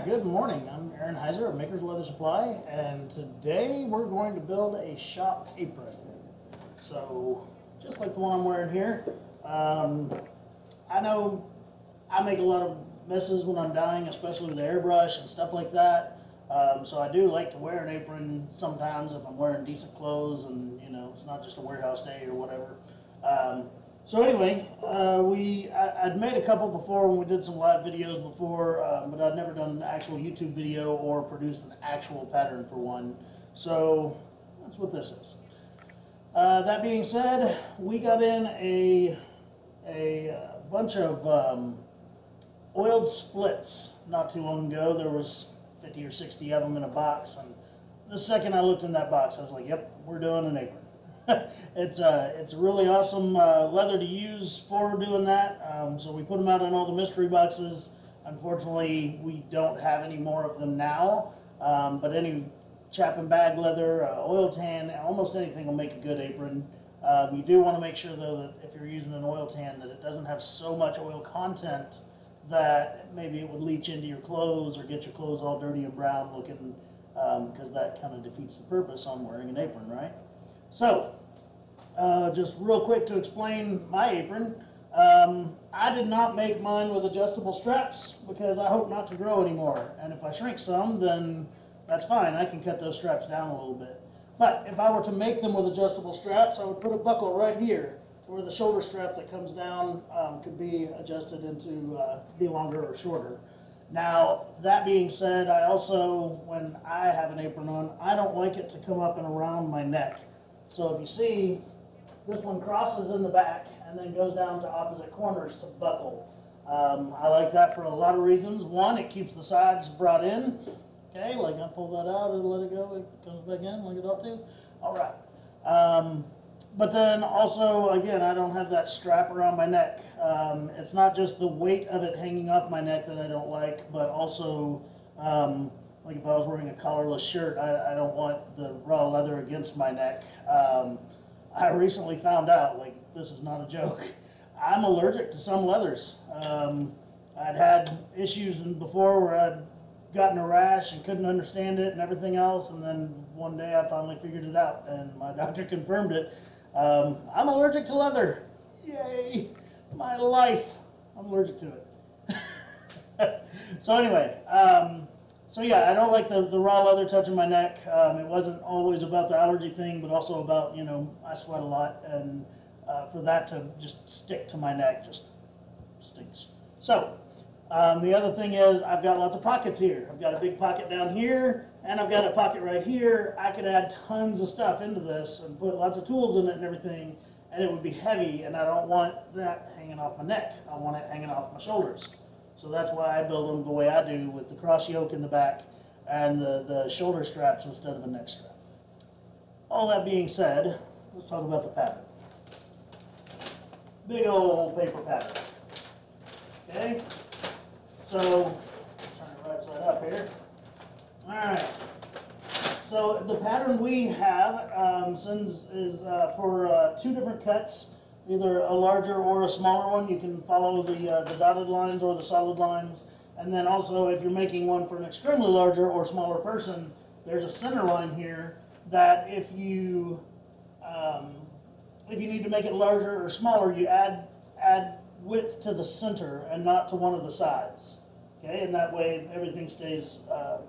Good morning. I'm Aaron Heiser of Maker's Leather Supply, and today we're going to build a shop apron. So, just like the one I'm wearing here, I know I make a lot of messes when I'm dyeing, especially with the airbrush and stuff like that. So I do like to wear an apron sometimes if I'm wearing decent clothes and, you know, it's not just a warehouse day or whatever. So anyway, I'd made a couple before when we did some live videos before, but I'd never done an actual YouTube video or produced an actual pattern for one. So that's what this is. That being said, we got in a bunch of oiled splits not too long ago. There was 50 or 60 of them in a box, and the second I looked in that box, I was like, yep, we're doing an apron. It's a really awesome leather to use for doing that. So we put them out in all the mystery boxes. Unfortunately, we don't have any more of them now, but any chap and bag leather, oil tan, almost anything will make a good apron. You do want to make sure though that if you're using an oil tan that it doesn't have so much oil content that maybe it would leach into your clothes or get your clothes all dirty and brown looking, because that kind of defeats the purpose on wearing an apron, right? So, just real quick to explain my apron. I did not make mine with adjustable straps because I hope not to grow anymore. And if I shrink some, then that's fine. I can cut those straps down a little bit. But if I were to make them with adjustable straps, I would put a buckle right here where the shoulder strap that comes down could be adjusted into be longer or shorter. Now, that being said, I also, when I have an apron on, I don't like it to come up and around my neck. So if you see, this one crosses in the back and then goes down to opposite corners to buckle. I like that for a lot of reasons. One, it keeps the sides brought in. Okay, like I pull that out and let it go, it comes back in like it ought to. All right. But then also, again, I don't have that strap around my neck. It's not just the weight of it hanging off my neck that I don't like, but also, like if I was wearing a collarless shirt, I don't want the raw leather against my neck. I recently found out, like, this is not a joke, I'm allergic to some leathers. I'd had issues before where I'd gotten a rash and couldn't understand it and everything else, and then one day I finally figured it out, and my doctor confirmed it. I'm allergic to leather. Yay! My life. I'm allergic to it. So anyway, so yeah, I don't like the raw leather touching my neck. It wasn't always about the allergy thing, but also about, you know, I sweat a lot, and for that to just stick to my neck just stinks. So the other thing is I've got lots of pockets here. I've got a big pocket down here, and I've got a pocket right here. I could add tons of stuff into this and put lots of tools in it and everything, and it would be heavy, and I don't want that hanging off my neck. I want it hanging off my shoulders. So that's why I build them the way I do, with the cross yoke in the back and the shoulder straps instead of a neck strap. All that being said, let's talk about the pattern. Big old paper pattern. Okay? So, turn it right side up here. Alright. So the pattern we have is for two different cuts. Either a larger or a smaller one. You can follow the dotted lines or the solid lines. And then also, if you're making one for an extremely larger or smaller person, there's a center line here that if you need to make it larger or smaller, you add width to the center and not to one of the sides. Okay, and that way everything stays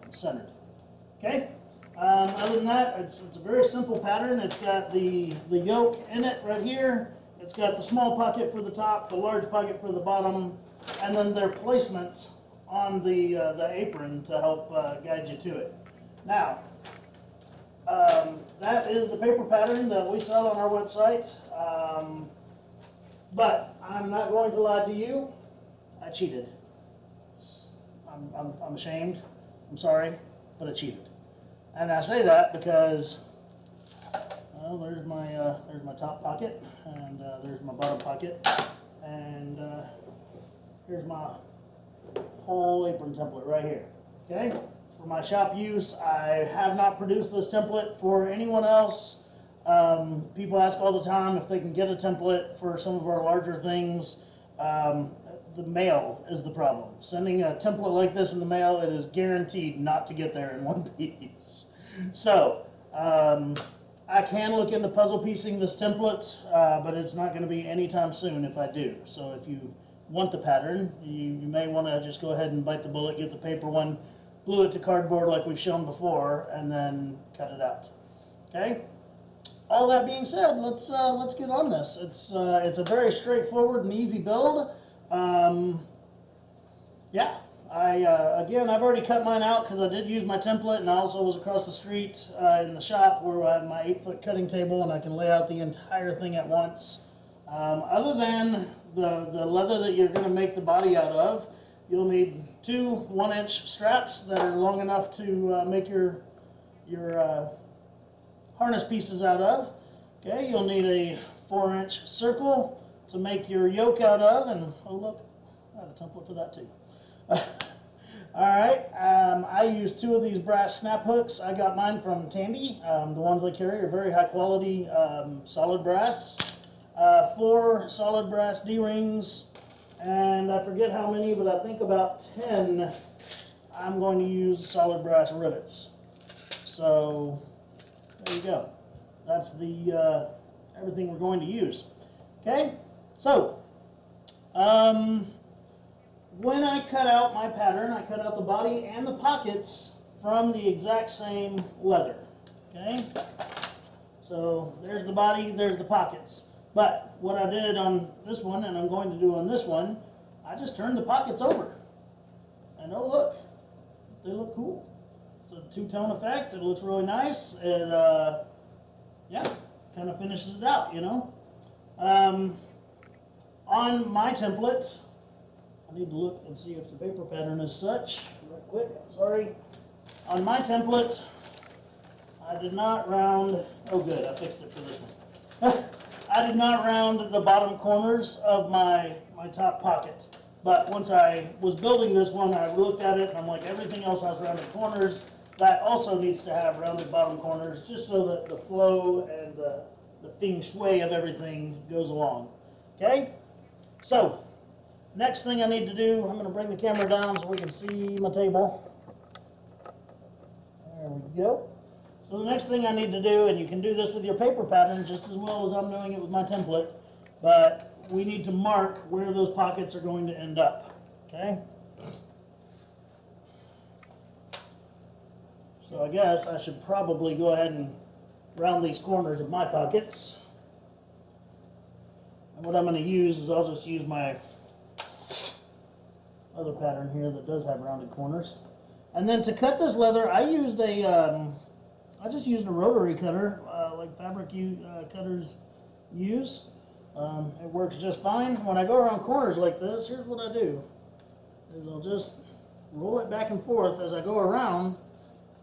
centered. Okay. Other than that, it's a very simple pattern. It's got the yoke in it right here. It's got the small pocket for the top, the large pocket for the bottom, and then their placement on the apron to help guide you to it. Now, that is the paper pattern that we sell on our website. But I'm not going to lie to you. I cheated. I'm ashamed. I'm sorry, but I cheated. And I say that because, well, there's my top pocket, and there's my bottom pocket, and here's my whole apron template right here. Okay, for my shop use. I have not produced this template for anyone else. People ask all the time if they can get a template for some of our larger things. the mail is the problem. Sending a template like this in the mail, it is guaranteed not to get there in one piece. So, I can look into puzzle piecing this template, but it's not going to be anytime soon if I do. So if you want the pattern, you may want to just go ahead and bite the bullet, get the paper one, glue it to cardboard like we've shown before, and then cut it out. Okay? All that being said, let's get on this. It's a very straightforward and easy build. Yeah, again, I've already cut mine out because I did use my template, and I also was across the street in the shop where I have my 8-foot cutting table, and I can lay out the entire thing at once. Other than the leather that you're going to make the body out of, you'll need 2 1-inch straps that are long enough to make your harness pieces out of. Okay, you'll need a 4-inch circle to make your yoke out of, and oh look, I have a template for that too. Alright, I use 2 of these brass snap hooks. I got mine from Tandy. The ones they carry are very high quality solid brass. 4 solid brass D-rings, and I forget how many, but I think about 10 I'm going to use solid brass rivets. So there you go. That's the everything we're going to use. Okay, so when I cut out my pattern, I cut out the body and the pockets from the exact same leather. Okay, so there's the body, there's the pockets. But what I did on this one, and I'm going to do on this one, I just turned the pockets over. And oh look, they look cool. It's a 2-tone effect. It looks really nice. It, yeah, kind of finishes it out, you know. On my template, I need to look and see if the paper pattern is such. Real quick, I'm sorry. On my template, I did not round. Oh, good, I fixed it for this one. I did not round the bottom corners of my top pocket. But once I was building this one, I looked at it and I'm like, everything else has rounded corners. That also needs to have rounded bottom corners, just so that the flow and the feng shui of everything goes along. Okay? So, next thing I need to do, I'm going to bring the camera down so we can see my table. There we go. So the next thing I need to do, and you can do this with your paper pattern just as well as I'm doing it with my template, but we need to mark where those pockets are going to end up. Okay? So I guess I should probably go ahead and round these corners of my pockets. And what I'm going to use is I'll just use my other pattern here that does have rounded corners. And then to cut this leather, I used I just used a rotary cutter, like fabric cutters use. It works just fine. When I go around corners like this, here's what I do, is I'll just roll it back and forth as I go around,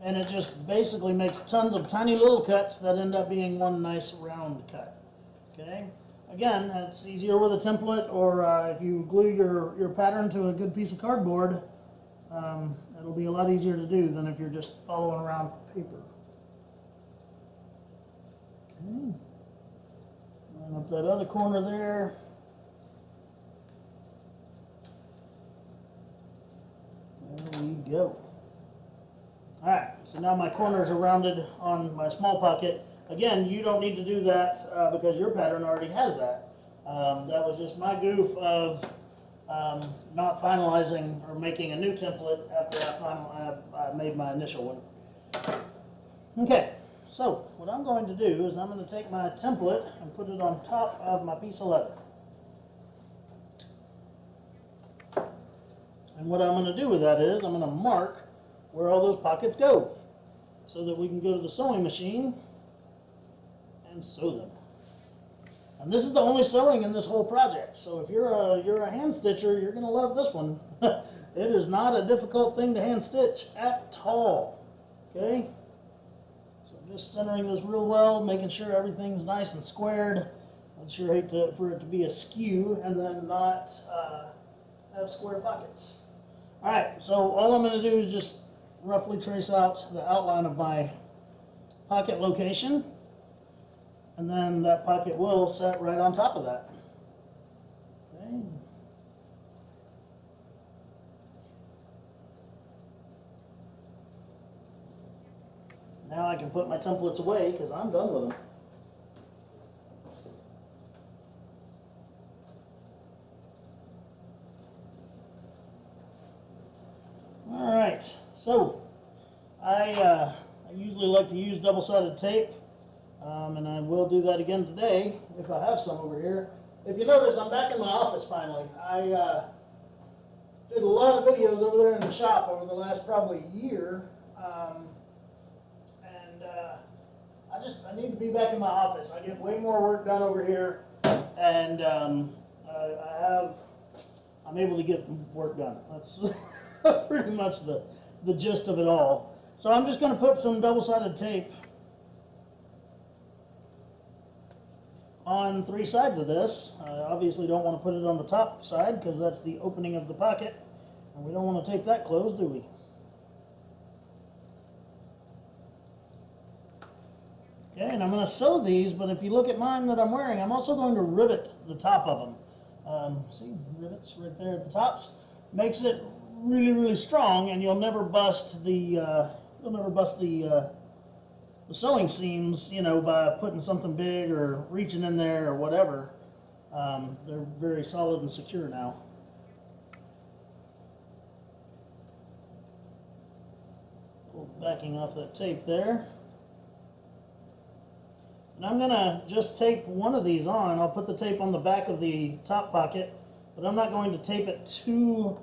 and it just basically makes tons of tiny little cuts that end up being one nice round cut. Okay? Again, it's easier with a template, or if you glue your pattern to a good piece of cardboard, it'll be a lot easier to do than if you're just following around paper. Okay. Line up that other corner there. There we go. Alright, so now my corners are rounded on my small pocket. Again, you don't need to do that because your pattern already has that. That was just my goof of not finalizing or making a new template after I made my initial one. Okay, so what I'm going to do is I'm going to take my template and put it on top of my piece of leather. And what I'm going to do with that is I'm going to mark where all those pockets go so that we can go to the sewing machine and sew them. And this is the only sewing in this whole project, so if you're a hand stitcher, you're going to love this one. It is not a difficult thing to hand stitch at all. Okay? So I'm just centering this real well, making sure everything's nice and squared. I'd sure hate for it to be askew and then not have square pockets. Alright, so all I'm going to do is just roughly trace out the outline of my pocket location, and then that pocket will set right on top of that. Okay. Now I can put my templates away because I'm done with them. All right, so I usually like to use double-sided tape, and I will do that again today if I have some over here. If you notice, I'm back in my office finally. I did a lot of videos over there in the shop over the last probably year, and I need to be back in my office. I get way more work done over here, and I'm able to get work done. That's pretty much the gist of it all. So I'm just going to put some double-sided tape on 3 sides of this. I obviously don't want to put it on the top side because that's the opening of the pocket, and we don't want to tape that closed, do we? Okay, and I'm going to sew these, but if you look at mine that I'm wearing, I'm also going to rivet the top of them. See, rivets right there at the tops. Makes it really, really strong, and you'll never bust the sewing seams, you know, by putting something big or reaching in there or whatever. They're very solid and secure now. Backing off that tape there. And I'm going to just tape one of these on. I'll put the tape on the back of the top pocket, but I'm not going to tape it to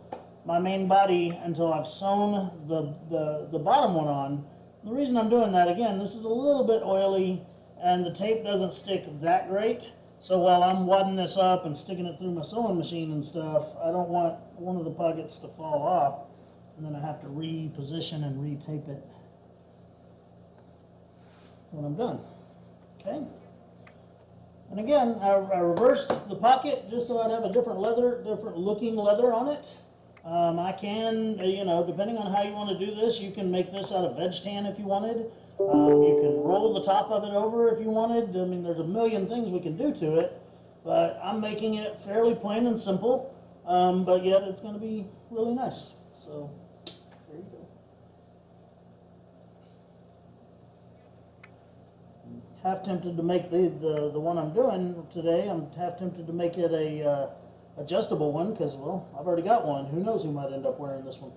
my main body until I've sewn the bottom one on. The reason I'm doing that, again, this is a little bit oily and the tape doesn't stick that great. So while I'm wadding this up and sticking it through my sewing machine and stuff, I don't want one of the pockets to fall off and then I have to reposition and retape it when I'm done. Okay. And again, I reversed the pocket just so I'd have a different looking leather on it. I can, you know, depending on how you want to do this, you can make this out of veg tan if you wanted. You can roll the top of it over if you wanted. I mean, there's a million things we can do to it, but I'm making it fairly plain and simple, but yet it's going to be really nice. So, there you go. Half tempted to make the one I'm doing today. I'm half tempted to make it a adjustable one because, well, I've already got one. Who knows who might end up wearing this one.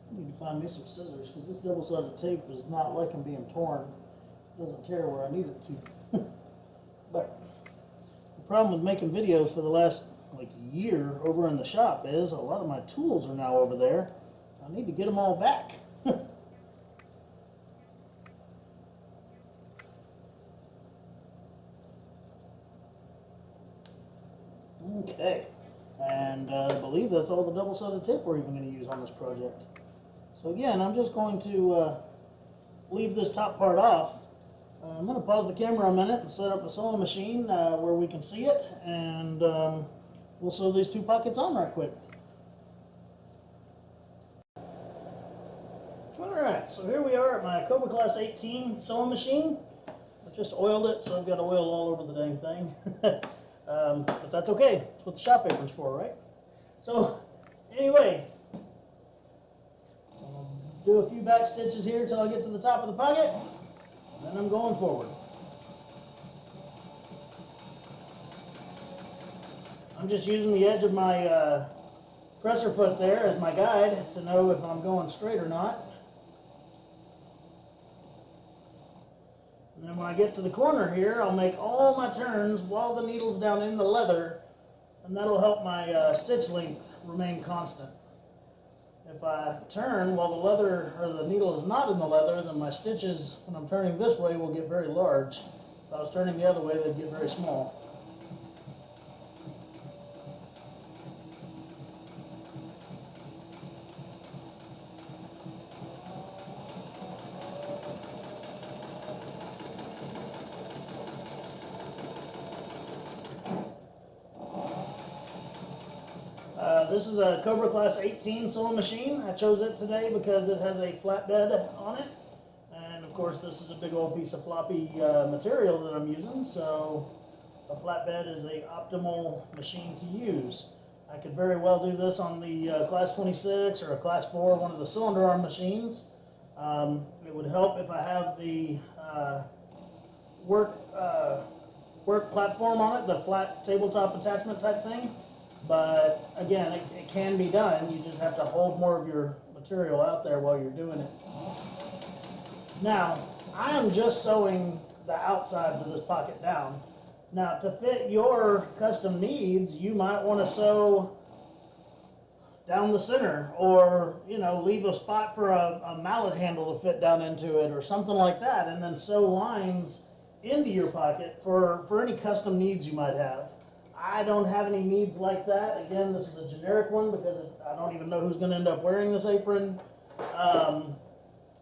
I need to find me some scissors because this double-sided tape is not liking being torn. It doesn't tear where I need it to. But the problem with making videos for the last like year over in the shop is a lot of my tools are now over there. I need to get them all back. Okay, and I believe that's all the double-sided tape we're even going to use on this project. So again, I'm just going to leave this top part off. I'm going to pause the camera a minute and set up a sewing machine where we can see it, and we'll sew these 2 pockets on right quick. Alright, so here we are at my Cobra Class 18 sewing machine. I just oiled it, so I've got oil all over the dang thing. But that's okay. That's what the shop apron's for, right? So, anyway, I'll do a few back stitches here until I get to the top of the pocket, and then I'm going forward. I'm just using the edge of my presser foot there as my guide to know if I'm going straight or not. And then when I get to the corner here, I'll make all my turns while the needle's down in the leather, and that'll help my stitch length remain constant. If I turn while the leather or the needle is not in the leather, then my stitches, when I'm turning this way, will get very large. If I was turning the other way, they'd get very small. This is a Cobra Class 18 sewing machine. I chose it today because it has a flatbed on it. And of course this is a big old piece of floppy material that I'm using, so a flatbed is an optimal machine to use. I could very well do this on the Class 26 or a Class 4, one of the cylinder arm machines. It would help if I have the work platform on it, the flat tabletop attachment type thing. But again, it can be done. You just have to hold more of your material out there while you're doing it. Now, I am just sewing the outsides of this pocket down. Now, to fit your custom needs, you might want to sew down the center, or leave a spot for a mallet handle to fit down into it or something like that, and then sew lines into your pocket for any custom needs you might have. I don't have any needs like that. Again, this is a generic one because I don't even know who's going to end up wearing this apron.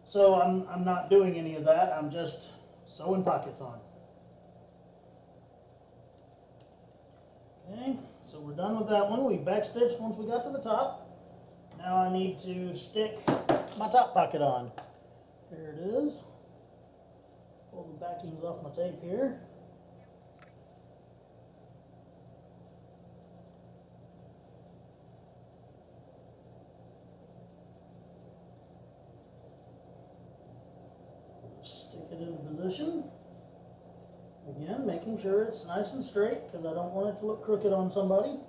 So I'm not doing any of that. I'm just sewing pockets on. Okay, so we're done with that one. We backstitched once we got to the top. Now I need to stick my top pocket on. There it is. Pull the backings off my tape here. Stick it into position. Again, making sure it's nice and straight because I don't want it to look crooked on somebody.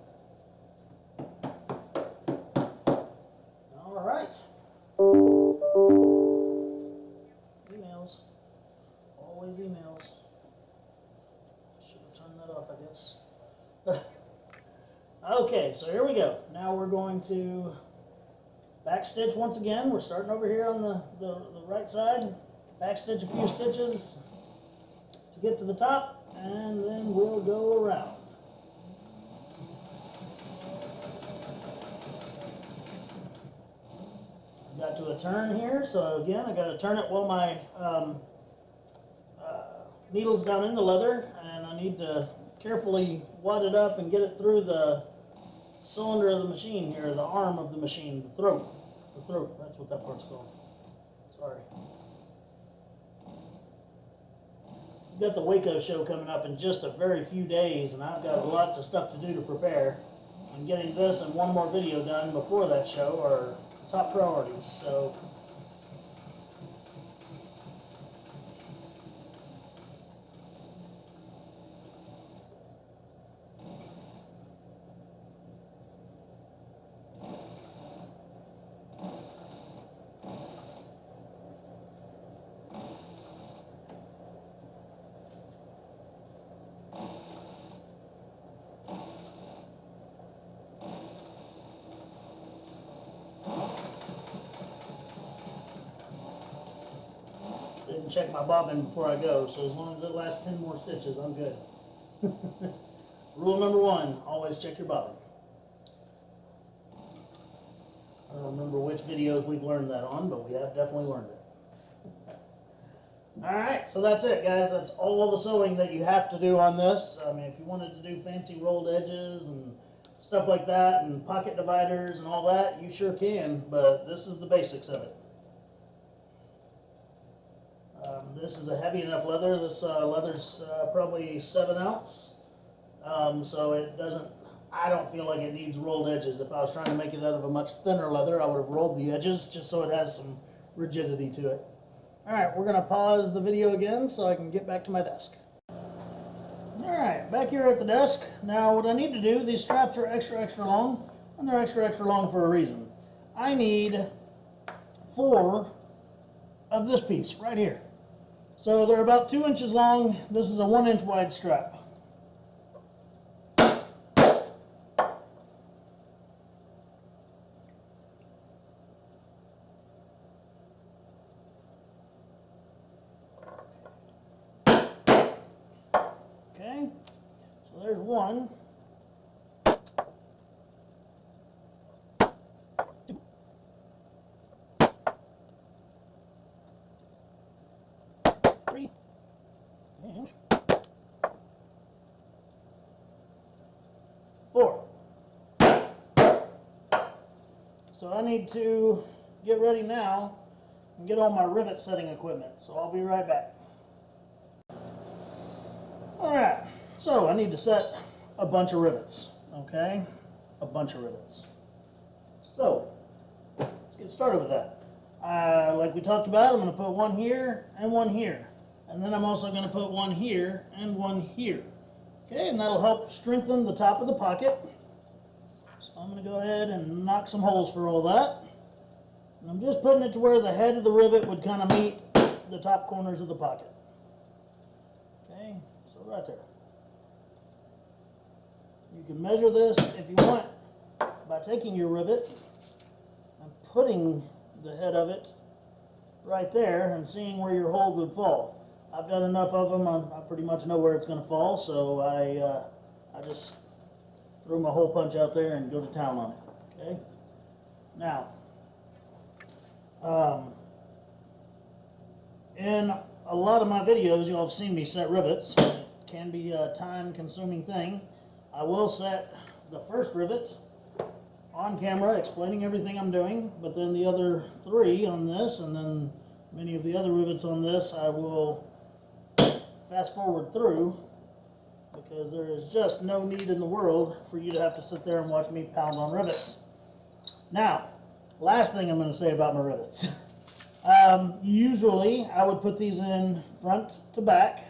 All right. Emails. Always emails. Should have turned that off, I guess. Okay, so here we go. Now we're going to backstitch once again. We're starting over here on the right side. Backstitch a few stitches to get to the top, and then we'll go around. Got to a turn here, so again I got to turn it while my needle's down in the leather, and I need to carefully wad it up and get it through the cylinder of the machine here, the arm of the machine, the throat, that's what that part's called. Sorry. We've got the Waco show coming up in just a very few days, and I've got lots of stuff to do to prepare. And getting this and one more video done before that show are top priorities. So didn't check my bobbin before I go, so as long as it lasts 10 more stitches, I'm good. Rule number 1, always check your bobbin. I don't remember which videos we've learned that on, but we have definitely learned it. Alright, so that's it, guys. That's all the sewing that you have to do on this. I mean, if you wanted to do fancy rolled edges and stuff like that, and pocket dividers and all that, you sure can, but this is the basics of it. This is a heavy enough leather. This leather's probably 7 ounce, so it doesn't, I don't feel like it needs rolled edges. If I was trying to make it out of a much thinner leather, I would have rolled the edges just so it has some rigidity to it. Alright, we're going to pause the video again so I can get back to my desk. Alright, back here at the desk. Now what I need to do, these straps are extra long, and they're extra long for a reason. I need 4 of this piece right here. So they're about 2 inches long. This is a 1 inch wide strap. Okay, so there's 1. 3, and 4. So I need to get ready now and get all my rivet setting equipment. So I'll be right back. Alright, so I need to set a bunch of rivets, okay? A bunch of rivets. So, let's get started with that. Like we talked about, I'm going to put one here and one here. And then I'm also going to put one here and one here. Okay, and that'll help strengthen the top of the pocket. So I'm going to go ahead and knock some holes for all that. And I'm just putting it to where the head of the rivet would kind of meet the top corners of the pocket. Okay, so right there. You can measure this if you want by taking your rivet and putting the head of it right there and seeing where your hole would fall. I've done enough of them, I pretty much know where it's going to fall, so I just throw my hole punch out there and go to town on it. Okay. Now, in a lot of my videos, you'll have seen me set rivets. It can be a time-consuming thing. I will set the first rivet on camera explaining everything I'm doing, but then the other 3 on this, and then many of the other rivets on this, I will fast forward through, because there is just no need in the world for you to have to sit there and watch me pound on rivets. Now, last thing I'm going to say about my rivets. Usually I would put these in front to back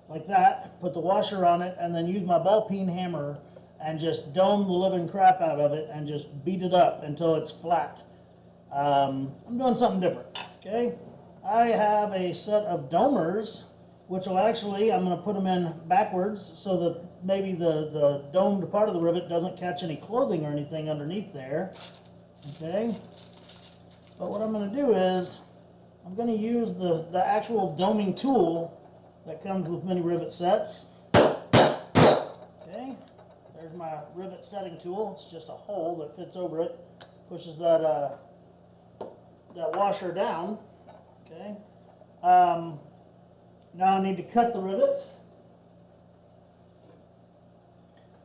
like that, put the washer on it, and then use my ball peen hammer and just dome the living crap out of it and just beat it up until it's flat. I'm doing something different. Okay, I have a set of domers, which will actually, I'm going to put them in backwards so that maybe the domed part of the rivet doesn't catch any clothing or anything underneath there. Okay, but what I'm going to do is I'm going to use the actual doming tool that comes with many rivet sets. Okay, there's my rivet setting tool. It's just a hole that fits over it, pushes that washer down. Okay, now I need to cut the rivet.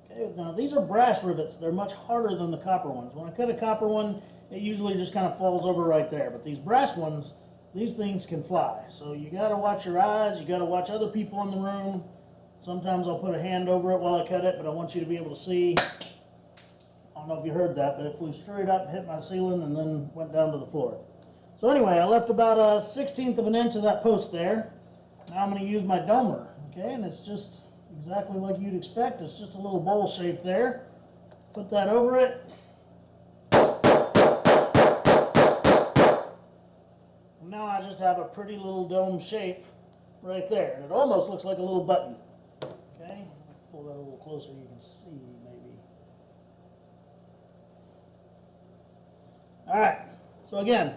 Okay, now these are brass rivets. They're much harder than the copper ones. When I cut a copper one, it usually just kind of falls over right there. But these brass ones, these things can fly. So you got to watch your eyes. You got to watch other people in the room. Sometimes I'll put a hand over it while I cut it, but I want you to be able to see. I don't know if you heard that, but it flew straight up, hit my ceiling, and then went down to the floor. So anyway, I left about a 1/16 of an inch of that post there. Now I'm going to use my domer. Okay, and it's just exactly like you'd expect. It's just a little bowl shape there. Put that over it. Now I just have a pretty little dome shape right there, and it almost looks like a little button. Okay, pull that a little closer, you can see maybe. All right, so again,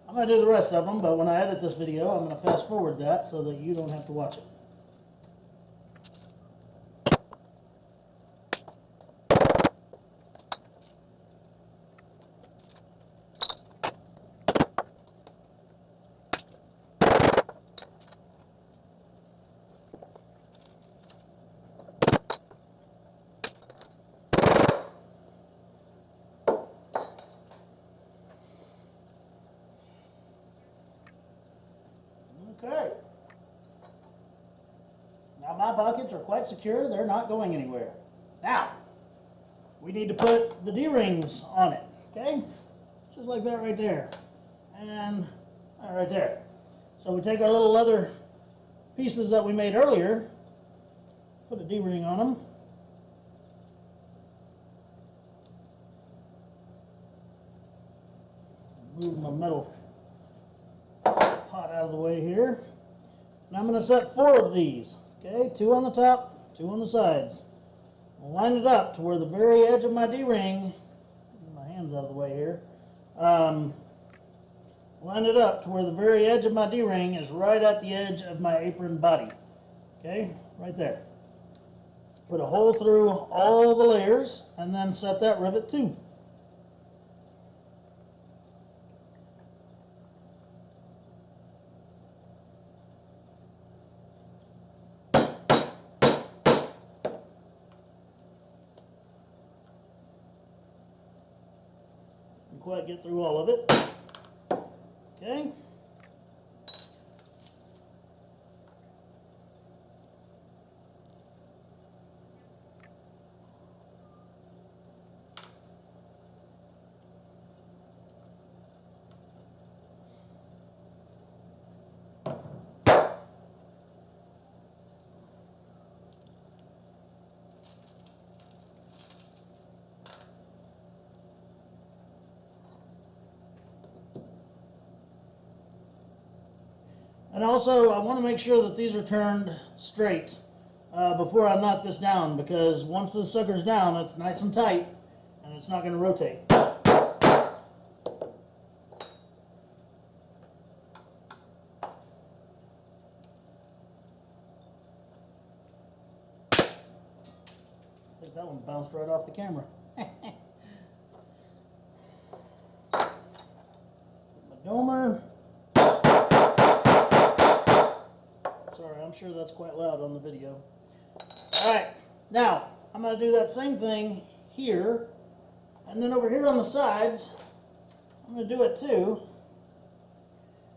I'm going to do the rest of them, but when I edit this video, I'm going to fast forward that so that you don't have to watch it. Okay. Now my pockets are quite secure. They're not going anywhere. Now, we need to put the D-rings on it. Okay? Just like that right there. And that right there. So we take our little leather pieces that we made earlier, put a D-ring on them. Move my metal pot out of the way here. And I'm going to set 4 of these. Okay, 2 on the top, 2 on the sides. I'll line it up to where the very edge of my D-ring, my hand's out of the way here, line it up to where the very edge of my D-ring is right at the edge of my apron body. Okay, right there. Put a hole through all the layers and then set that rivet too. Quite get through all of it. Okay. And also, I want to make sure that these are turned straight before I knock this down, because once this sucker's down, it's nice and tight, and it's not going to rotate. I think that one bounced right off the camera. My domer. Sorry, I'm sure that's quite loud on the video. Alright, now I'm going to do that same thing here, and then over here on the sides, I'm going to do it too.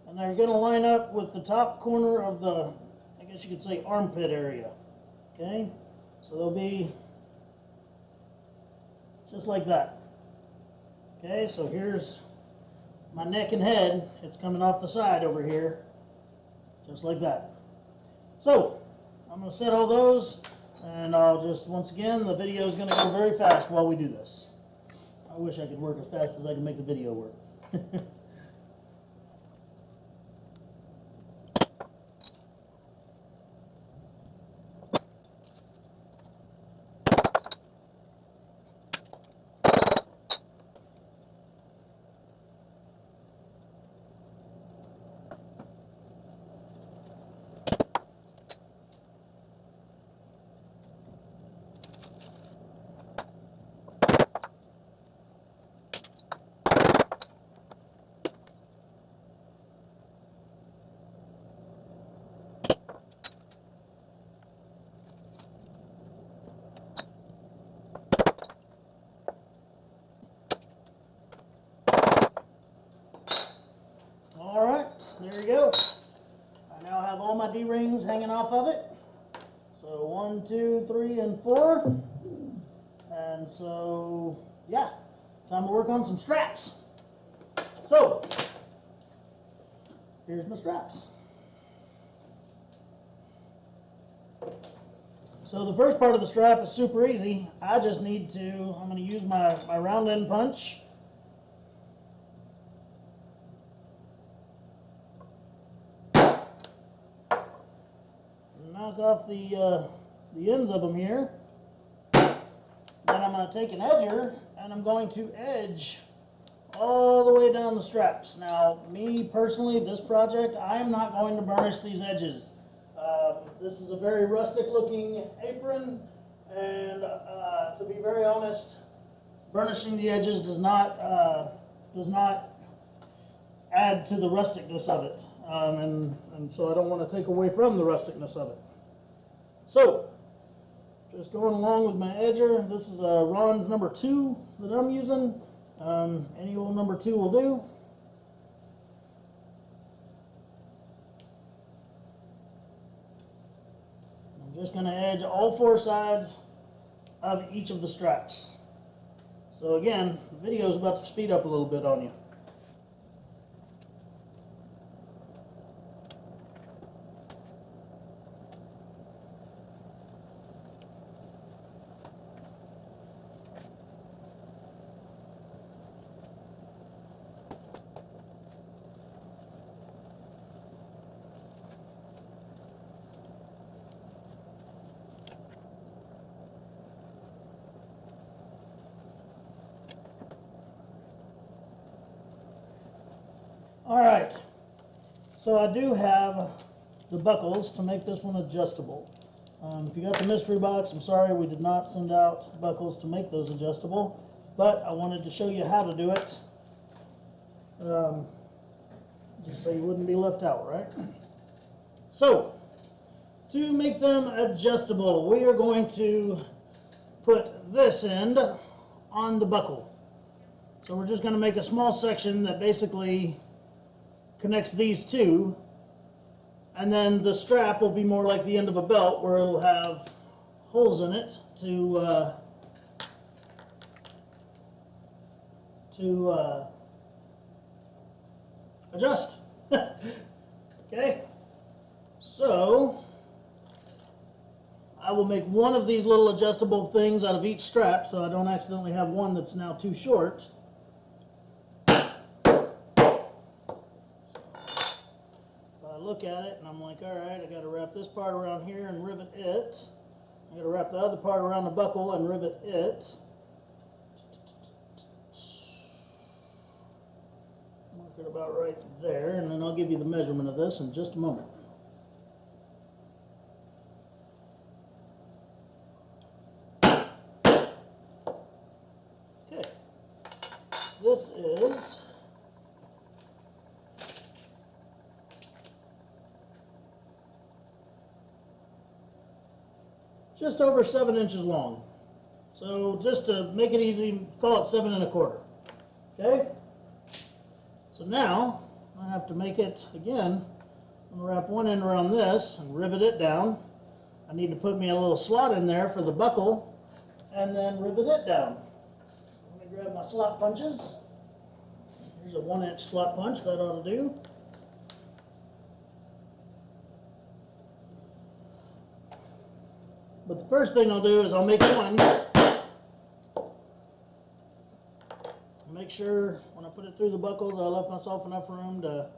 And they're going to line up with the top corner of the, I guess you could say, armpit area. Okay, so they'll be just like that. Okay, so here's my neck and head. It's coming off the side over here, just like that. So I'm going to set all those, and I'll just, once again, the video is going to go very fast while we do this. I wish I could work as fast as I can make the video work. Alright, there you go. I now have all my D-rings hanging off of it. So 1, 2, 3, and 4. And so, yeah, time to work on some straps. So, here's my straps. So the first part of the strap is super easy. I just need to, I'm going to use my round end punch. Knock off the ends of them here. Then I'm going to take an edger and I'm going to edge all the way down the straps. Now, me personally, this project, I am not going to burnish these edges. This is a very rustic looking apron, and to be very honest, burnishing the edges does not add to the rusticness of it, and so I don't want to take away from the rusticness of it. So, just going along with my edger, this is a Ron's number 2 that I'm using. Any old number 2 will do. I'm just going to edge all 4 sides of each of the straps. So again, the video is about to speed up a little bit on you. Alright, so I do have the buckles to make this one adjustable. If you got the mystery box, I'm sorry we did not send out buckles to make those adjustable, but I wanted to show you how to do it, just so you wouldn't be left out, right? So, to make them adjustable, we are going to put this end on the buckle. So we're just going to make a small section that basically connects these two, and then the strap will be more like the end of a belt where it'll have holes in it to adjust. Okay, so I will make one of these little adjustable things out of each strap so I don't accidentally have one that's now too short. look at it and I'm like, all right, I got to wrap this part around here and rivet it. I got to wrap the other part around the buckle and rivet it. Mark it about right there, and then I'll give you the measurement of this in just a moment. Okay, this is just over 7 inches long. So just to make it easy, call it 7 1/4. Okay? So now I have to make it again. I'm going to wrap one end around this and rivet it down. I need to put me a little slot in there for the buckle and then rivet it down. Let me grab my slot punches. Here's a 1-inch slot punch, that ought to do. But the first thing I'll do is I'll make one. Make sure when I put it through the buckle that I left myself enough room to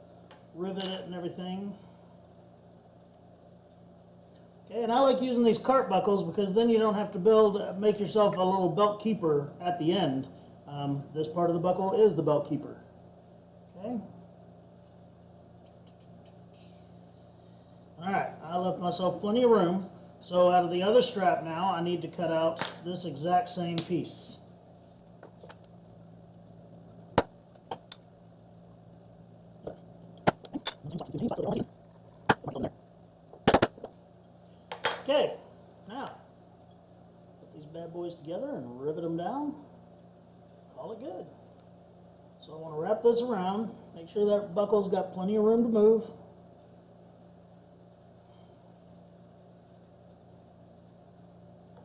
rivet it and everything. Okay, and I like using these cart buckles because then you don't have to make yourself a little belt keeper at the end. This part of the buckle is the belt keeper. Okay. Alright, I left myself plenty of room. So out of the other strap now, I need to cut out this exact same piece. Okay, now put these bad boys together and rivet them down. Call it good. So I want to wrap this around, make sure that buckle's got plenty of room to move.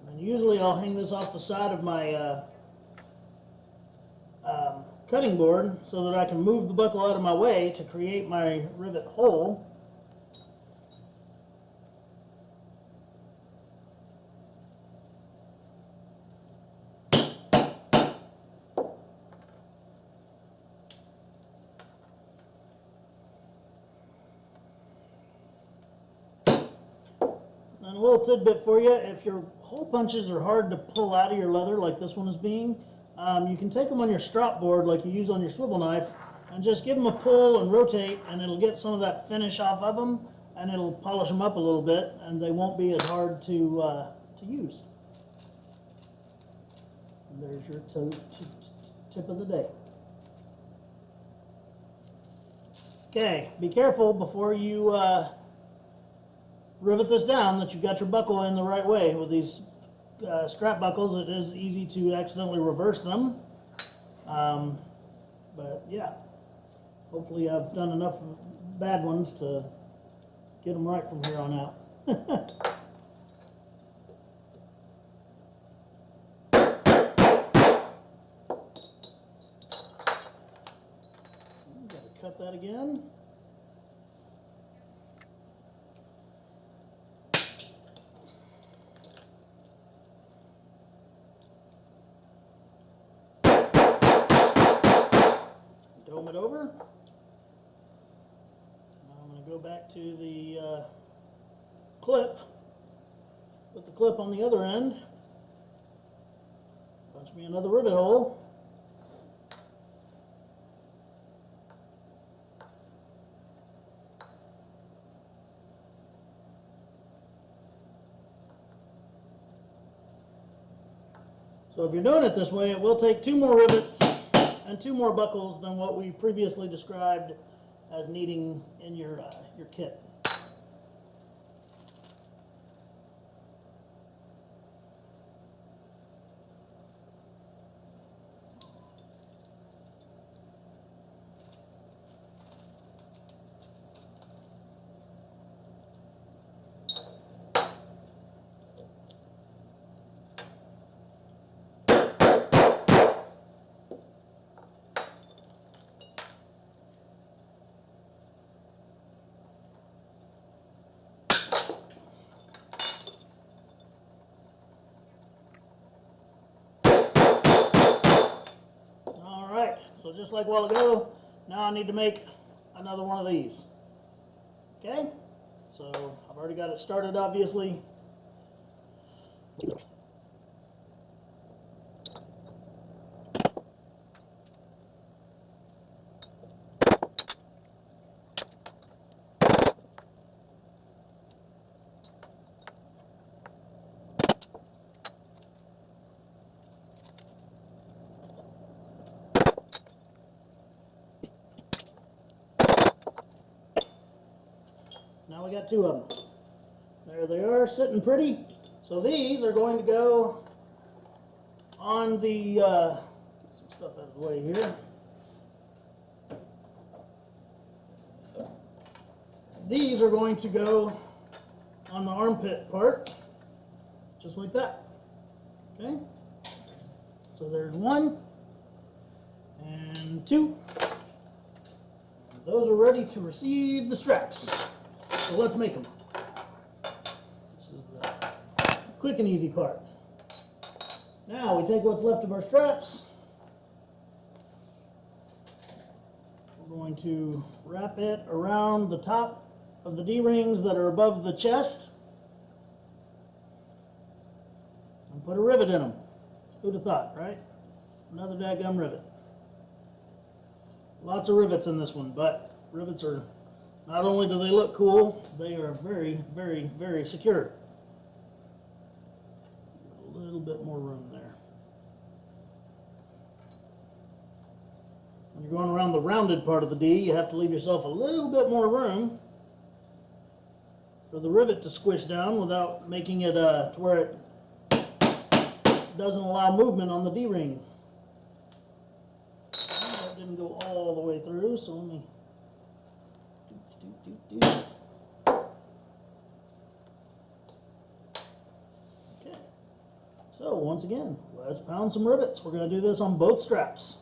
And usually I'll hang this off the side of my cutting board so that I can move the buckle out of my way to create my rivet hole. And a little tidbit for you, if your hole punches are hard to pull out of your leather like this one is being, you can take them on your strop board like you use on your swivel knife and just give them a pull and rotate, and it'll get some of that finish off of them and it'll polish them up a little bit and they won't be as hard to use. And there's your tip of the day. Okay, be careful before you rivet this down that you've got your buckle in the right way. With these strap buckles, it is easy to accidentally reverse them. But yeah, hopefully I've done enough bad ones to get them right from here on out. Gotta cut that again. Dome it over. Now I'm going to go back to the clip. Put the clip on the other end. Punch me another rivet hole. So if you're doing it this way, it will take 2 more rivets and 2 more buckles than what we previously described as needing in your kit. So just like a while ago, now I need to make another one of these. Okay, so I've already got it started, obviously. Now we got two of them. There they are, sitting pretty. So these are going to go on the, get some stuff out of the way here. These are going to go on the armpit part, just like that. Okay? So there's one and two. And those are ready to receive the straps. So let's make them. This is the quick and easy part. Now we take what's left of our straps. We're going to wrap it around the top of the D-rings that are above the chest and put a rivet in them. Who'd have thought, right? Another dadgum rivet. Lots of rivets in this one, but rivets are, not only do they look cool, they are very, very, very secure. A little bit more room there. When you're going around the rounded part of the D, you have to leave yourself a little bit more room for the rivet to squish down without making it to where it doesn't allow movement on the D-ring. That didn't go all the way through, so let me Okay. So once again, let's pound some rivets. We're going to do this on both straps.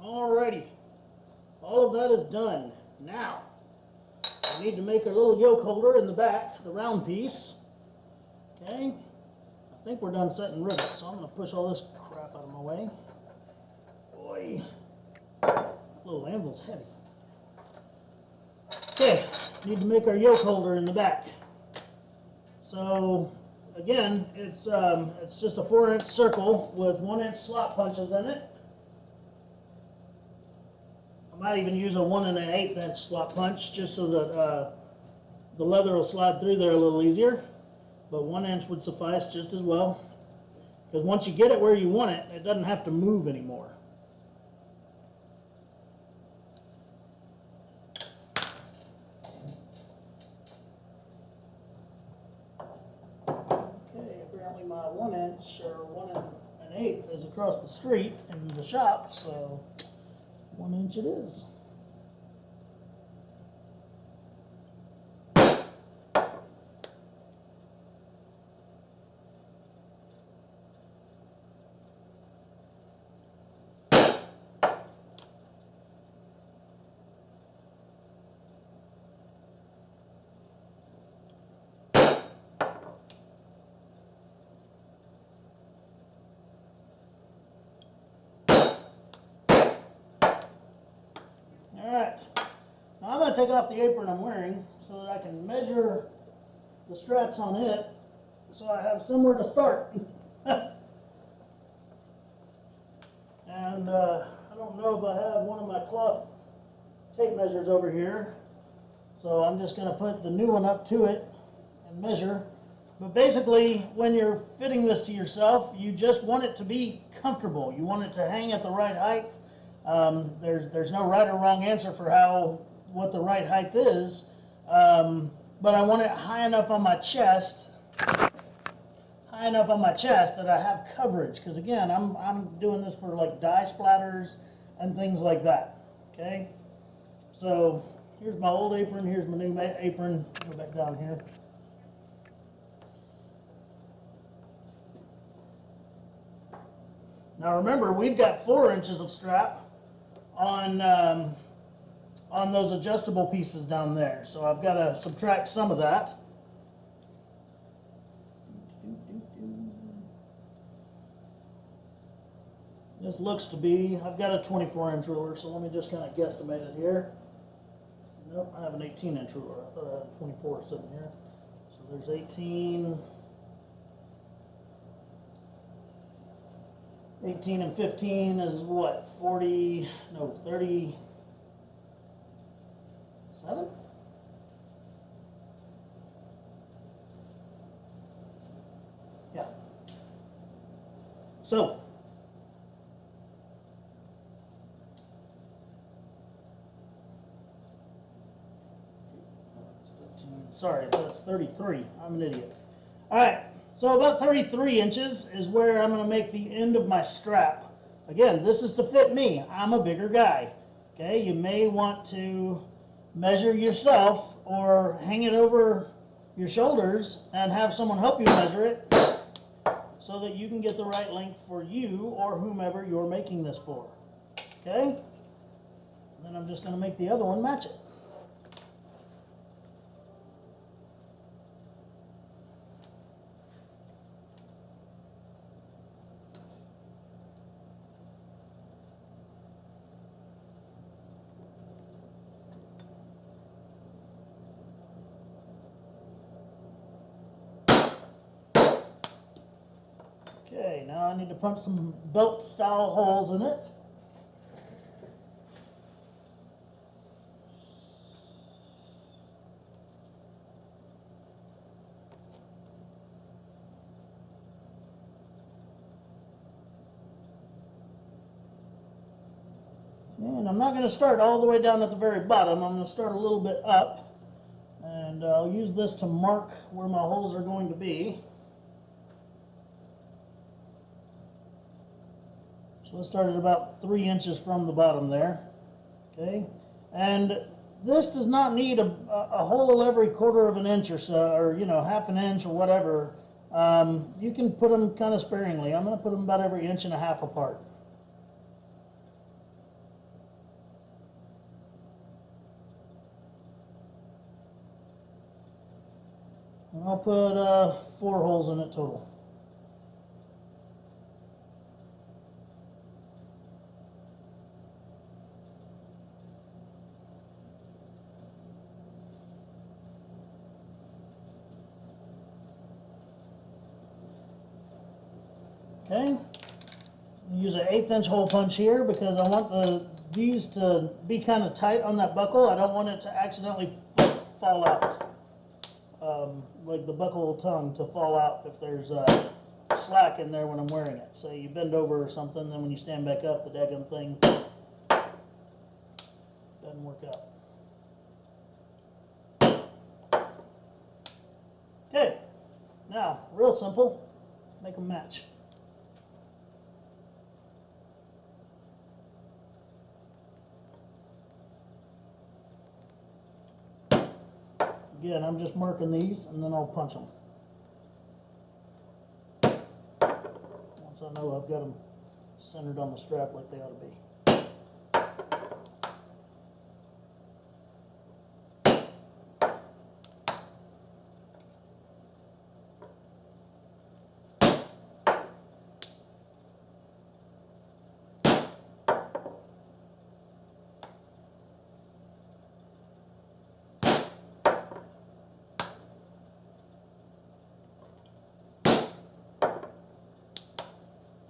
Alrighty, all of that is done. Now, we need to make our little yoke holder in the back, the round piece. Okay, I think we're done setting rivets, so I'm going to push all this crap out of my way. Boy, that little anvil's heavy. Okay, need to make our yoke holder in the back. So, again, it's just a 4-inch circle with 1-inch slot punches in it. I might even use a 1 1/8 inch slot punch just so that the leather will slide through there a little easier. But 1 inch would suffice just as well. Because once you get it where you want it, it doesn't have to move anymore. Okay, apparently my 1 inch or 1 1/8 is across the street in the shop, so 1 inch it is. Alright, now I'm going to take off the apron I'm wearing so that I can measure the straps on it so I have somewhere to start. And I don't know if I have one of my cloth tape measures over here. So I'm just going to put the new one up to it and measure. But basically, when you're fitting this to yourself, you just want it to be comfortable. You want it to hang at the right height. There's no right or wrong answer for what the right height is. But I want it high enough on my chest that I have coverage. Because again, I'm doing this for like dye splatters and things like that. Okay. So here's my old apron. Here's my new apron. Go back down here. Now remember, we've got 4 inches of strap on those adjustable pieces down there. So I've got to subtract some of that. This looks to be, I've got a 24-inch ruler, so let me just kind of guesstimate it here. Nope, I have an 18-inch ruler. I thought I had 24 sitting here. So there's 18. 18 and 15 is what? 40, no, 37? Yeah. So, sorry, that's 33. I'm an idiot. All right. So about 33 inches is where I'm going to make the end of my strap. Again, this is to fit me. I'm a bigger guy. Okay, you may want to measure yourself or hang it over your shoulders and have someone help you measure it so that you can get the right length for you or whomever you're making this for. Okay? And then I'm just going to make the other one match it. Okay, now I need to punch some belt style holes in it. And I'm not going to start all the way down at the very bottom. I'm going to start a little bit up. And I'll use this to mark where my holes are going to be. So let's start at about 3 inches from the bottom there. Okay. And this does not need a hole every 1/4 of an inch or so, or half an inch or whatever. You can put them kind of sparingly. I'm going to put them about every 1.5 inches apart. And I'll put 4 holes in it total. Okay, use an 1/8 inch hole punch here because I want these to be kind of tight on that buckle. I don't want it to accidentally fall out, like the buckle tongue to fall out if there's slack in there when I'm wearing it. Say you bend over or something, then when you stand back up, the daggum thing doesn't work out. Okay, now real simple, make them match. Again, I'm just marking these and then I'll punch them. Once I know I've got them centered on the strap like they ought to be.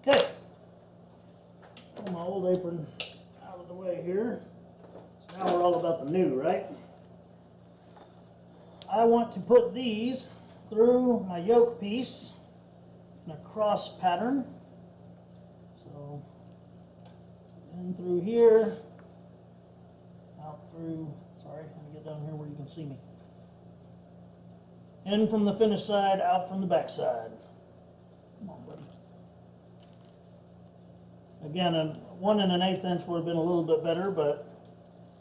Okay, pull my old apron out of the way here. Let's Now we're all about the new, right? I want to put these through my yoke piece in a cross pattern. So, in through here, out through, sorry, let me get down here where you can see me. In from the finish side, out from the back side. Come on, buddy. Again, a 1 1/8 inch would have been a little bit better, but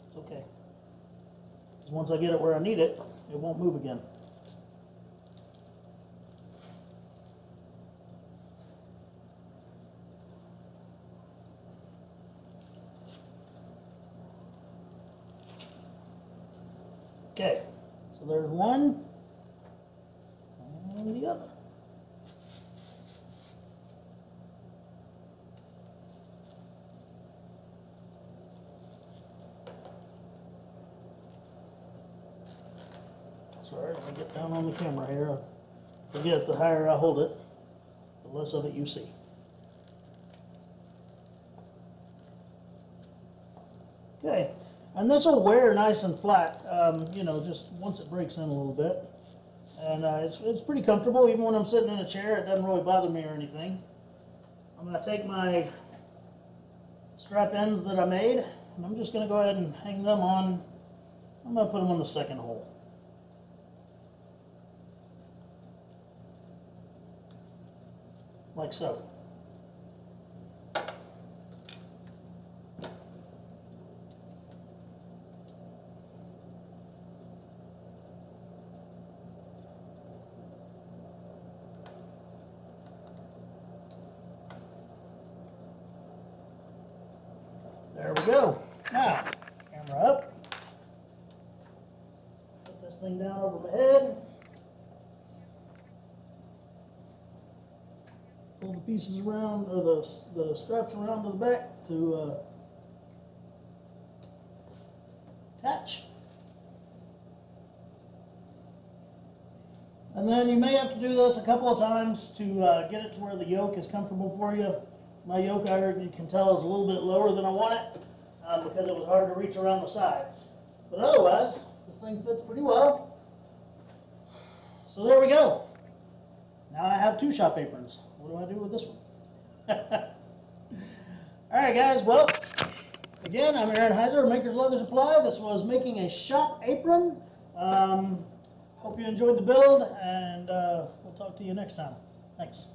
it's okay. Because once I get it where I need it, it won't move again. Okay, so there's one and the other. Sorry, let me get down on the camera here. I forget, the higher I hold it, the less of it you see. Okay, and this will wear nice and flat, you know, just once it breaks in a little bit. And it's pretty comfortable, even when I'm sitting in a chair, it doesn't really bother me or anything. I'm going to take my strap ends that I made, and I'm just going to go ahead and hang them on. I'm going to put them on the second hole. Like so. There we go. Now, camera up. Put this thing down over my head. Pull the pieces around, or the straps around to the back to attach. And then you may have to do this a couple of times to get it to where the yoke is comfortable for you. My yoke, you can tell, is a little bit lower than I want it because it was hard to reach around the sides. But otherwise, this thing fits pretty well. So there we go. Now I have 2 shop aprons. What do I do with this one? Alright guys, well, again, I'm Aaron Heiser of Maker's Leather Supply. This was making a shop apron. Hope you enjoyed the build, and we'll talk to you next time. Thanks.